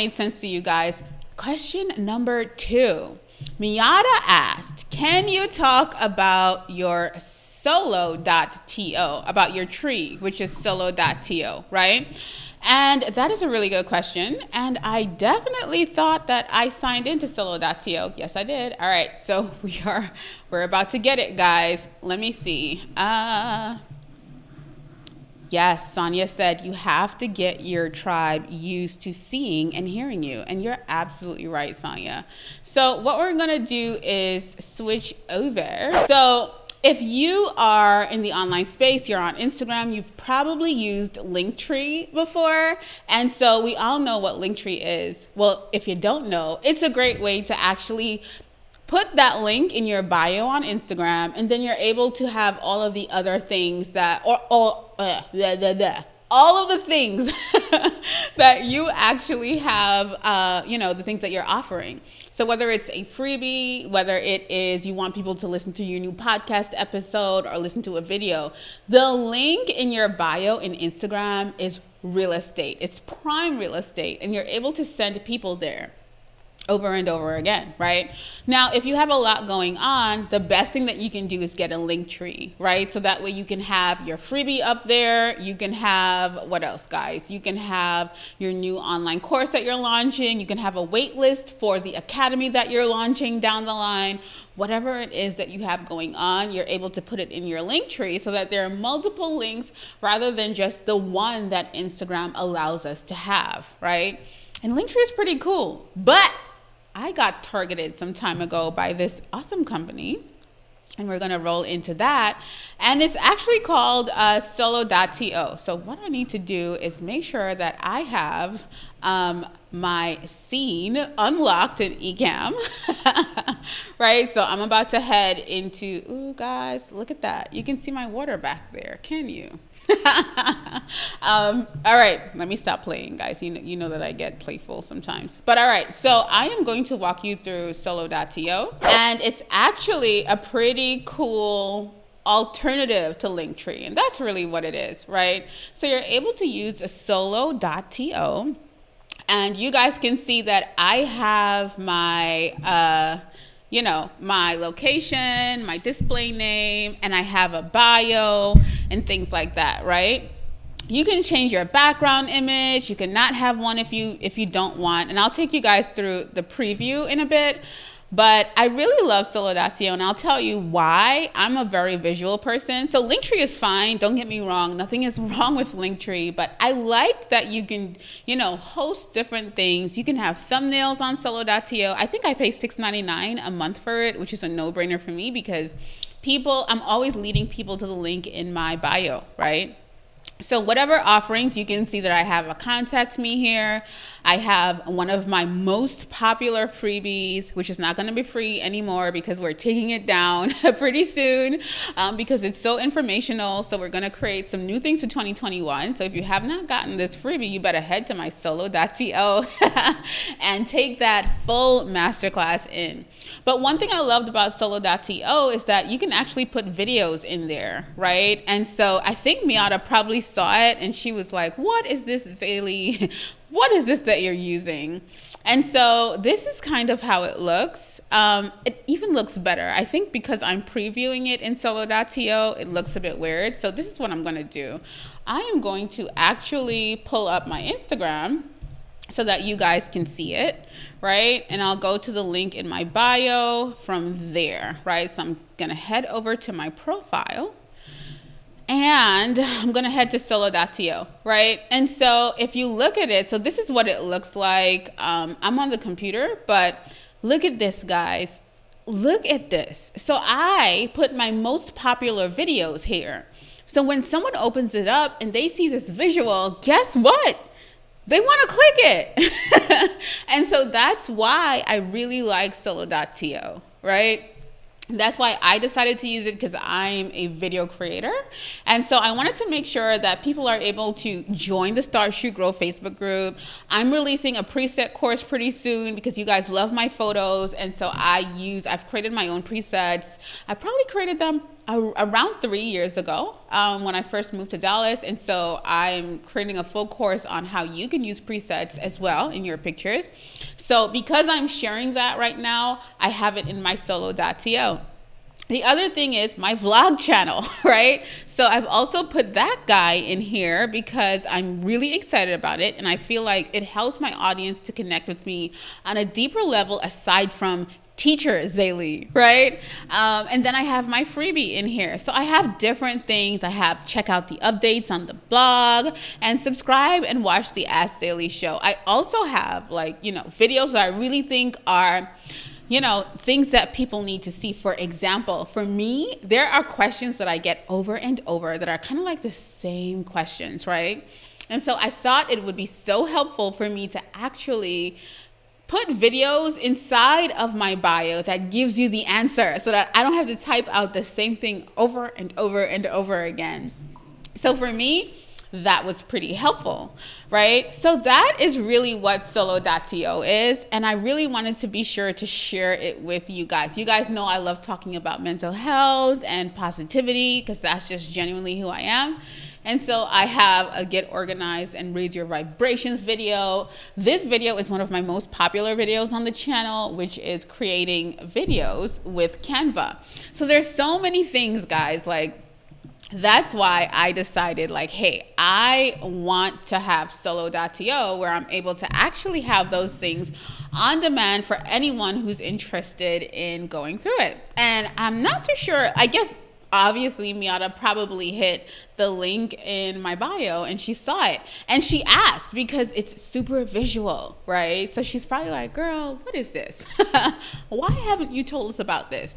made sense to you guys. Question number 2. Miata asked, can you talk about your Solo.to, about your tree, which is Solo.to, right? And that is a really good question. And I definitely thought that I signed into Solo.to. Yes, I did. All right, so we're about to get it, guys. Let me see. Yes, Sonia said you have to get your tribe used to seeing and hearing you. And you're absolutely right, Sonia. So what we're going to do is switch over. So if you are in the online space, you're on Instagram, you've probably used Linktree before. And so we all know what Linktree is. Well, if you don't know, it's a great way to actually put that link in your bio on Instagram, and then you're able to have all of the other things that, all of the things that you actually have, you know, the things that you're offering. So whether it's a freebie, whether it is you want people to listen to your new podcast episode or listen to a video, the link in your bio in Instagram is real estate. It's prime real estate, and you're able to send people there over and over again, right? Now, if you have a lot going on, the best thing that you can do is get a link tree, right? So that way you can have your freebie up there. You can have, what else, guys? You can have your new online course that you're launching. You can have a wait list for the academy that you're launching down the line. Whatever it is that you have going on, you're able to put it in your link tree so that there are multiple links rather than just the one that Instagram allows us to have, right? And Linktree is pretty cool, but I got targeted some time ago by this awesome company, and we're gonna roll into that. And it's actually called Solo.to. So what I need to do is make sure that I have my scene unlocked in Ecamm, right? So I'm about to head into, ooh guys, look at that. You can see my water back there, can you? All right, let me stop playing, guys. You know that I get playful sometimes. But all right, so I am going to walk you through Solo.to, and it's actually a pretty cool alternative to Linktree, and that's really what it is, right? So you're able to use a Solo.to, and you guys can see that I have my you know, my location, my display name, and I have a bio and things like that, right? You can change your background image. You can not have one if you don't want. And I'll take you guys through the preview in a bit. But I really love Solo.to, and I'll tell you why. I'm a very visual person. So Linktree is fine, don't get me wrong. Nothing is wrong with Linktree, but I like that you can, you know, host different things. You can have thumbnails on Solo.to. I think I pay $6.99 a month for it, which is a no-brainer for me because I'm always leading people to the link in my bio, right? So whatever offerings, you can see that I have a contact me here. I have one of my most popular freebies, which is not going to be free anymore because we're taking it down pretty soon because it's so informational. So we're going to create some new things for 2021. So if you have not gotten this freebie, you better head to my Solo.to and take that full masterclass in. But one thing I loved about Solo.to is that you can actually put videos in there, right? And so I think Miata probably saw it and she was like, what is this, Zaylee? What is this that you're using? And so this is kind of how it looks. It even looks better. I think because I'm previewing it in Solo.to, it looks a bit weird. So this is what I'm gonna do. I am going to actually pull up my Instagram so that you guys can see it, right? And I'll go to the link in my bio from there, right? So I'm gonna head over to my profile and I'm gonna head to Solo.to, right? And so if you look at it, so this is what it looks like. I'm on the computer, but look at this, guys. Look at this. So I put my most popular videos here. So when someone opens it up and they see this visual, guess what? They want to click it. And so that's why I really like Solo.to, right? That's why I decided to use it, because I'm a video creator. And so I wanted to make sure that people are able to join the Start Shoot Grow Facebook group. I'm releasing a preset course pretty soon because you guys love my photos. And so I've created my own presets. I probably created them around 3 years ago when I first moved to Dallas. And so I'm creating a full course on how you can use presets as well in your pictures. So because I'm sharing that right now, I have it in my Solo.to. The other thing is my vlog channel, right? So I've also put that guy in here because I'm really excited about it. And I feel like it helps my audience to connect with me on a deeper level aside from teacher Zaylee, right? And then I have my freebie in here. So I have different things. I have check out the updates on the blog and subscribe and watch the Ask Zaylee show. I also have videos that I really think are things that people need to see. For example, for me, there are questions that I get over and over that are kind of like the same questions, right? And so I thought it would be so helpful for me to actually put videos inside of my bio that gives you the answer so that I don't have to type out the same thing over and over and over again. So for me, that was pretty helpful, right? So that is really what Solo.to is. And I really wanted to be sure to share it with you guys. You guys know I love talking about mental health and positivity because that's just genuinely who I am. And so I have a Get Organized and Raise Your Vibrations video. This video is one of my most popular videos on the channel, which is creating videos with Canva. So there's so many things, guys, that's why I decided hey, I want to have Solo.to where I'm able to actually have those things on demand for anyone who's interested in going through it. And I'm not too sure, I guess, obviously Miata probably hit the link in my bio and she saw it and she asked because it's super visual, right? So she's probably like, girl, what is this? Why haven't you told us about this?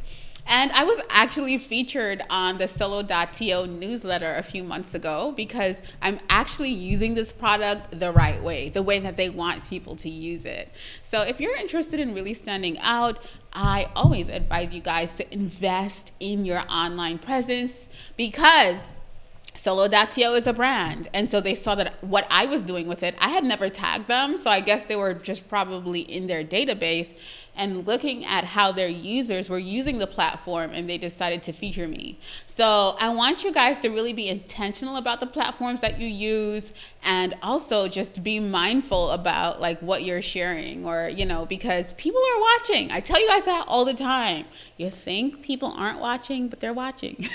And I was actually featured on the Solo.to newsletter a few months ago because I'm actually using this product the right way, the way that they want people to use it. So if you're interested in really standing out, I always advise you guys to invest in your online presence because Solo.to is a brand. And so they saw that what I was doing with it, I had never tagged them. So I guess they were just probably in their database and looking at how their users were using the platform, and they decided to feature me. So I want you guys to really be intentional about the platforms that you use, and also just be mindful about what you're sharing, or because people are watching. I tell you guys that all the time. You think people aren't watching, but they're watching.